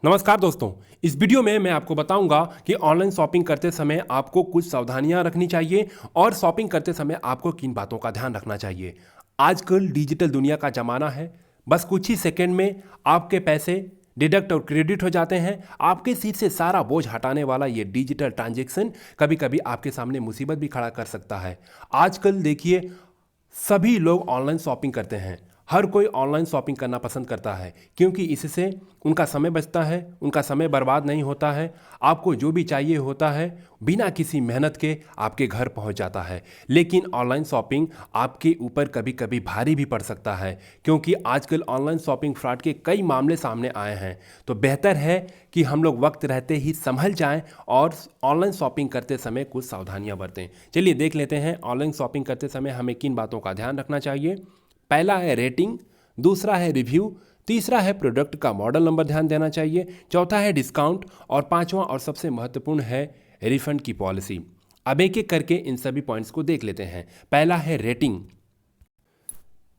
नमस्कार दोस्तों, इस वीडियो में मैं आपको बताऊंगा कि ऑनलाइन शॉपिंग करते समय आपको कुछ सावधानियां रखनी चाहिए और शॉपिंग करते समय आपको किन बातों का ध्यान रखना चाहिए। आजकल डिजिटल दुनिया का ज़माना है। बस कुछ ही सेकंड में आपके पैसे डिडक्ट और क्रेडिट हो जाते हैं। आपके सिर से सारा बोझ हटाने वाला ये डिजिटल ट्रांजैक्शन कभी कभी आपके सामने मुसीबत भी खड़ा कर सकता है। आजकल देखिए, सभी लोग ऑनलाइन शॉपिंग करते हैं। हर कोई ऑनलाइन शॉपिंग करना पसंद करता है क्योंकि इससे उनका समय बचता है, उनका समय बर्बाद नहीं होता है। आपको जो भी चाहिए होता है बिना किसी मेहनत के आपके घर पहुंच जाता है। लेकिन ऑनलाइन शॉपिंग आपके ऊपर कभी कभी भारी भी पड़ सकता है क्योंकि आजकल ऑनलाइन शॉपिंग फ्रॉड के कई मामले सामने आए हैं। तो बेहतर है कि हम लोग वक्त रहते ही संभल जाएं और ऑनलाइन शॉपिंग करते समय कुछ सावधानियां बरतें। चलिए देख लेते हैं ऑनलाइन शॉपिंग करते समय हमें किन बातों का ध्यान रखना चाहिए। पहला है रेटिंग, दूसरा है रिव्यू, तीसरा है प्रोडक्ट का मॉडल नंबर ध्यान देना चाहिए, चौथा है डिस्काउंट और पांचवा और सबसे महत्वपूर्ण है रिफंड की पॉलिसी। अब एक एक करके इन सभी पॉइंट्स को देख लेते हैं। पहला है रेटिंग।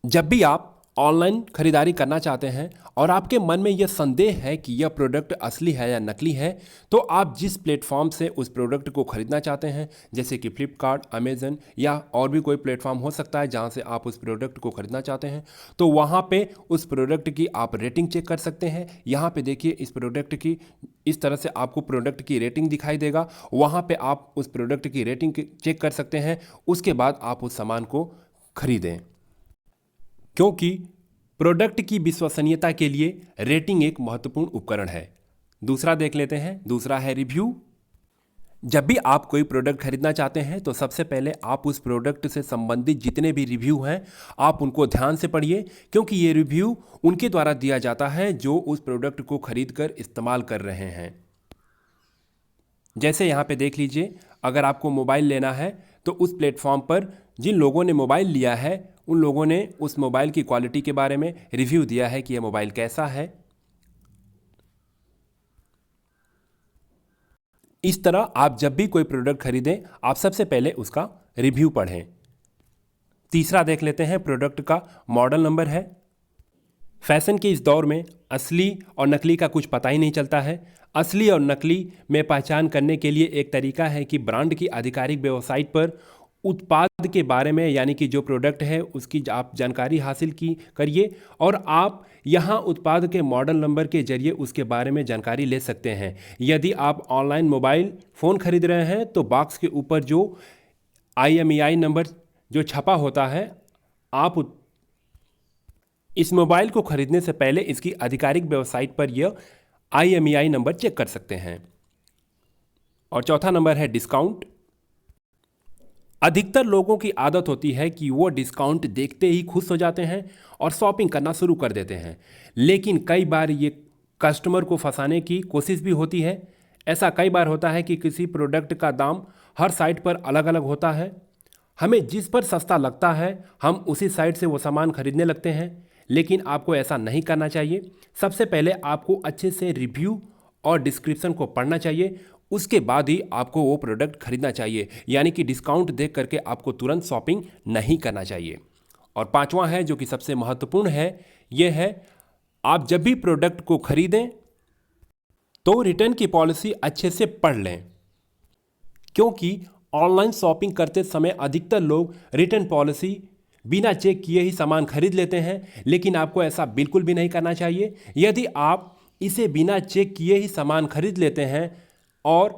जब भी आप ऑनलाइन खरीदारी करना चाहते हैं और आपके मन में यह संदेह है कि यह प्रोडक्ट असली है या नकली है, तो आप जिस प्लेटफॉर्म से उस प्रोडक्ट को खरीदना चाहते हैं, जैसे कि फ्लिपकार्ट, अमेजन या और भी कोई प्लेटफॉर्म हो सकता है जहां से आप उस प्रोडक्ट को खरीदना चाहते हैं, तो वहां पे उस प्रोडक्ट की आप रेटिंग चेक कर सकते हैं। यहाँ पे देखिए, इस प्रोडक्ट की इस तरह से आपको प्रोडक्ट की रेटिंग दिखाई देगा। वहाँ पर आप उस प्रोडक्ट की रेटिंग चेक कर सकते हैं। उसके बाद आप उस सामान को खरीदें, क्योंकि प्रोडक्ट की विश्वसनीयता के लिए रेटिंग एक महत्वपूर्ण उपकरण है। दूसरा देख लेते हैं, दूसरा है रिव्यू। जब भी आप कोई प्रोडक्ट खरीदना चाहते हैं तो सबसे पहले आप उस प्रोडक्ट से संबंधित जितने भी रिव्यू हैं आप उनको ध्यान से पढ़िए, क्योंकि ये रिव्यू उनके द्वारा दिया जाता है जो उस प्रोडक्ट को खरीद कर इस्तेमाल कर रहे हैं। जैसे यहाँ पे देख लीजिए, अगर आपको मोबाइल लेना है तो उस प्लेटफॉर्म पर जिन लोगों ने मोबाइल लिया है उन लोगों ने उस मोबाइल की क्वालिटी के बारे में रिव्यू दिया है कि यह मोबाइल कैसा है। इस तरह आप जब भी कोई प्रोडक्ट खरीदें आप सबसे पहले उसका रिव्यू पढ़ें। तीसरा देख लेते हैं, प्रोडक्ट का मॉडल नंबर है। फैशन के इस दौर में असली और नकली का कुछ पता ही नहीं चलता है। असली और नकली में पहचान करने के लिए एक तरीका है कि ब्रांड की आधिकारिक वेबसाइट पर उत्पाद के बारे में, यानी कि जो प्रोडक्ट है उसकी आप जानकारी हासिल की करिए और आप यहाँ उत्पाद के मॉडल नंबर के जरिए उसके बारे में जानकारी ले सकते हैं। यदि आप ऑनलाइन मोबाइल फ़ोन खरीद रहे हैं तो बॉक्स के ऊपर जो IMEI नंबर जो छपा होता है, आप इस मोबाइल को खरीदने से पहले इसकी आधिकारिक वेबसाइट पर यह IMEI नंबर चेक कर सकते हैं। और चौथा नंबर है डिस्काउंट। अधिकतर लोगों की आदत होती है कि वो डिस्काउंट देखते ही खुश हो जाते हैं और शॉपिंग करना शुरू कर देते हैं, लेकिन कई बार ये कस्टमर को फंसाने की कोशिश भी होती है। ऐसा कई बार होता है कि किसी प्रोडक्ट का दाम हर साइट पर अलग अलग होता है। हमें जिस पर सस्ता लगता है हम उसी साइट से वो सामान खरीदने लगते हैं, लेकिन आपको ऐसा नहीं करना चाहिए। सबसे पहले आपको अच्छे से रिव्यू और डिस्क्रिप्शन को पढ़ना चाहिए, उसके बाद ही आपको वो प्रोडक्ट खरीदना चाहिए। यानी कि डिस्काउंट देख करके आपको तुरंत शॉपिंग नहीं करना चाहिए। और पांचवा है जो कि सबसे महत्वपूर्ण है, ये है आप जब भी प्रोडक्ट को खरीदें तो रिटर्न की पॉलिसी अच्छे से पढ़ लें, क्योंकि ऑनलाइन शॉपिंग करते समय अधिकतर लोग रिटर्न पॉलिसी बिना चेक किए ही सामान खरीद लेते हैं, लेकिन आपको ऐसा बिल्कुल भी नहीं करना चाहिए। यदि आप इसे बिना चेक किए ही सामान खरीद लेते हैं और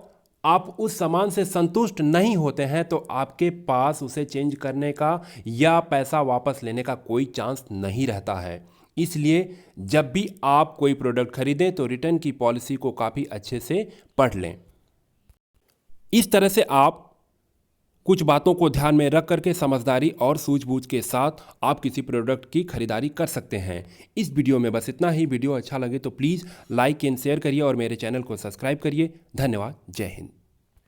आप उस सामान से संतुष्ट नहीं होते हैं तो आपके पास उसे चेंज करने का या पैसा वापस लेने का कोई चांस नहीं रहता है। इसलिए जब भी आप कोई प्रोडक्ट खरीदें तो रिटर्न की पॉलिसी को काफ़ी अच्छे से पढ़ लें। इस तरह से आप कुछ बातों को ध्यान में रख करके समझदारी और सूझबूझ के साथ आप किसी प्रोडक्ट की खरीदारी कर सकते हैं। इस वीडियो में बस इतना ही। वीडियो अच्छा लगे तो प्लीज़ लाइक एंड शेयर करिए और मेरे चैनल को सब्सक्राइब करिए। धन्यवाद। जय हिंद।